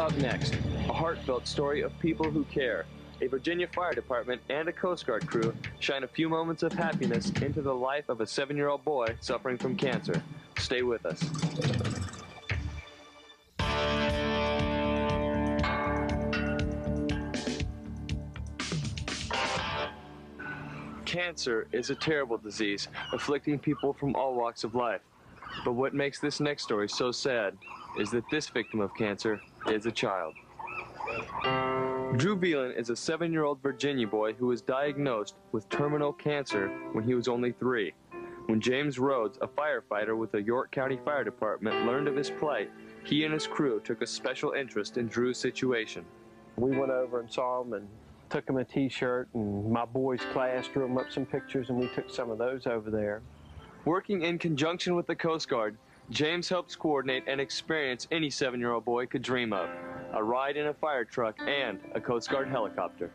Up next, a heartfelt story of people who care. A Virginia Fire Department and a Coast Guard crew shine a few moments of happiness into the life of a 7-year-old boy suffering from cancer. Stay with us. Cancer is a terrible disease, afflicting people from all walks of life. But what makes this next story so sad is that this victim of cancer is a child. Drew Veland is a 7-year-old Virginia boy who was diagnosed with terminal cancer when he was only 3. When James Rhodes, a firefighter with the York County Fire Department, learned of his plight, he and his crew took a special interest in Drew's situation. We went over and saw him and took him a t-shirt, and my boys' class drew him up some pictures, and we took some of those over there. Working in conjunction with the Coast Guard, James helps coordinate an experience any 7-year-old boy could dream of: a ride in a fire truck and a Coast Guard helicopter.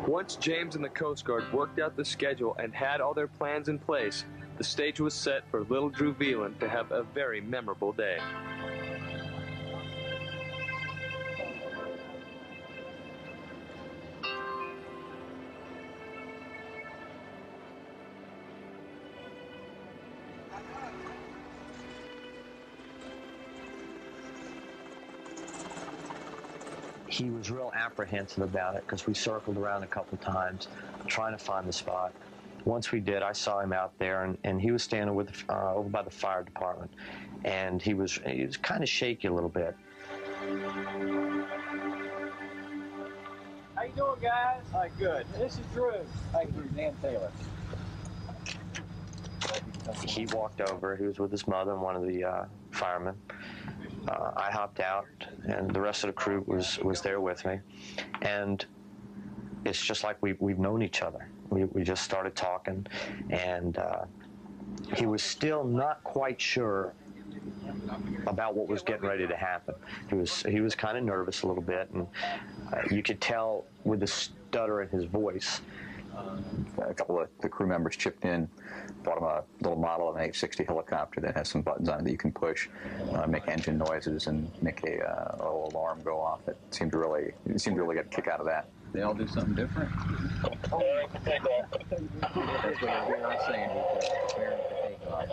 Once James and the Coast Guard worked out the schedule and had all their plans in place, the stage was set for little Drew Veland to have a very memorable day. He was real apprehensive about it because we circled around a couple times trying to find the spot. Once we did, I saw him out there, and he was standing with over by the fire department, and he was kind of shaky a little bit. How you doing, guys? Hi, good. This is Drew. Hi, Drew. Dan Taylor. He walked over. He was with his mother and one of the firemen. I hopped out, and the rest of the crew was there with me, and it's just like we've known each other. We just started talking, and he was still not quite sure about what was getting ready to happen. He was kind of nervous a little bit, and you could tell with the stutter in his voice. A couple of the crew members chipped in, bought him a little model of an H-60 helicopter that has some buttons on it that you can push, make engine noises, and make a little alarm go off. It seemed to really get a kick out of that. They all do something different. That's what I'm saying with preparing for takeoff.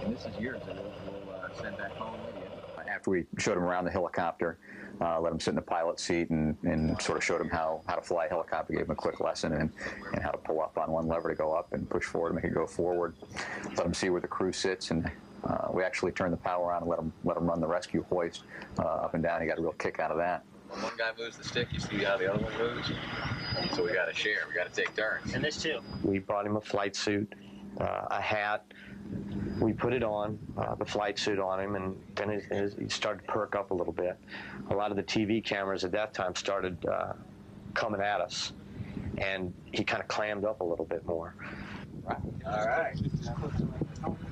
And this is yours that we'll send back home with you. After we showed him around the helicopter, let him sit in the pilot seat and sort of showed him how to fly a helicopter, gave him a quick lesson and how to pull up on one lever to go up and push forward to make it go forward. Let him see where the crew sits, and we actually turned the power on and let him run the rescue hoist up and down. He got a real kick out of that. When one guy moves the stick, you see how the other one moves. So we got to share. We got to take turns. And this too. We brought him a flight suit, a hat. We put it on, the flight suit on him, and then he started to perk up a little bit. A lot of the TV cameras at that time started coming at us, and he kind of clammed up a little bit more. All right.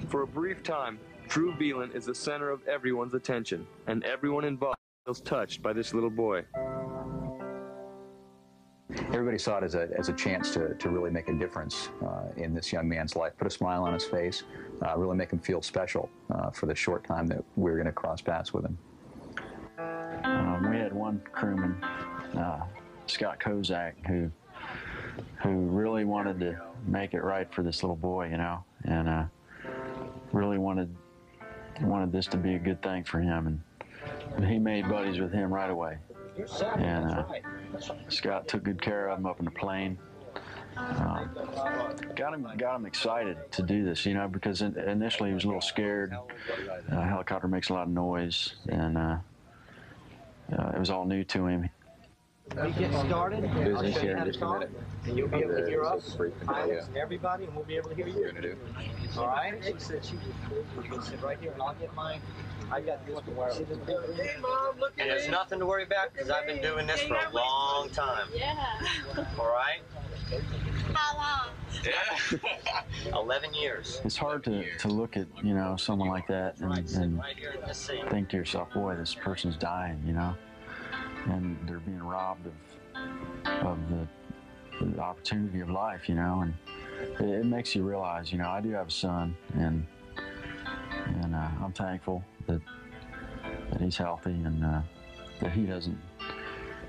For a brief time, Drew Veland is the center of everyone's attention, and everyone involved feels touched by this little boy. Everybody saw it as a chance to really make a difference in this young man's life, put a smile on his face, really make him feel special for the short time that we were going to cross paths with him. We had one crewman, Scott Kozak, who really wanted to make it right for this little boy, you know, and really wanted this to be a good thing for him, and he made buddies with him right away. And Scott took good care of him up in the plane. Got him excited to do this, you know, because initially he was a little scared. Helicopter makes a lot of noise, and it was all new to him. We get started. Business here in just a minute. And you'll be able to hear us, pilots and everybody, and we'll be able to hear you. All right? She said you can sit right here, and I'll get mine. I got this one. Hey, Mom, look at me. There's nothing to worry about because I've been doing this for a long time. Yeah. All right? How long? Yeah. 11 years. It's hard to look at, you know, someone like that and think to yourself, boy, this person's dying, you know, and they're being robbed of the opportunity of life, you know, and it makes you realize, you know, I do have a son, and I'm thankful that that he's healthy and that he doesn't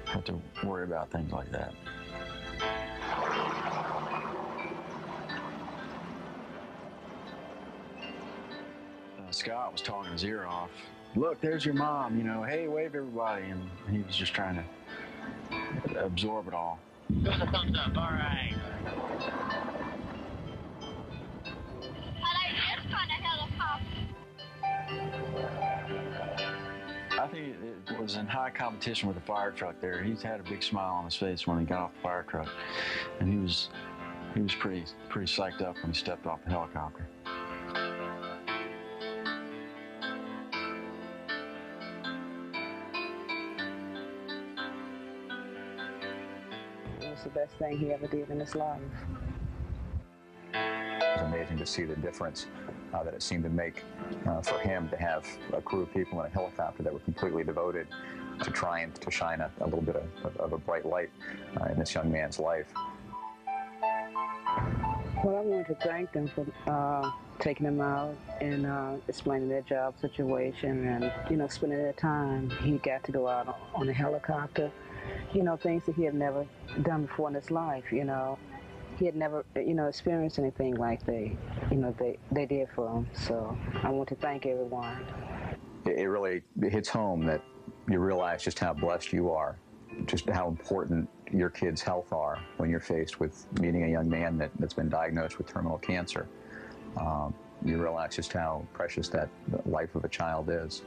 have to worry about things like that. Scott was talking his ear off. Look, there's your mom, you know, hey, wave everybody. And he was just trying to absorb it all. Give us a thumbs up, all right. I like this kind of helicopter. I think it was in high competition with the fire truck there. He's had a big smile on his face when he got off the fire truck. And he was pretty psyched up when he stepped off the helicopter. It was the best thing he ever did in his life. It was amazing to see the difference that it seemed to make for him to have a crew of people in a helicopter that were completely devoted to trying to shine a little bit of a bright light in this young man's life. Well, I wanted to thank them for taking him out and explaining their job situation and, you know, spending their time. He got to go out on a helicopter, you know, things that he had never done before in his life, you know. He had never, you know, experienced anything like they did for him. So I want to thank everyone. It really hits home that you realize just how blessed you are, just how important your kids' health are when you're faced with meeting a young man that's been diagnosed with terminal cancer. You realize just how precious that life of a child is.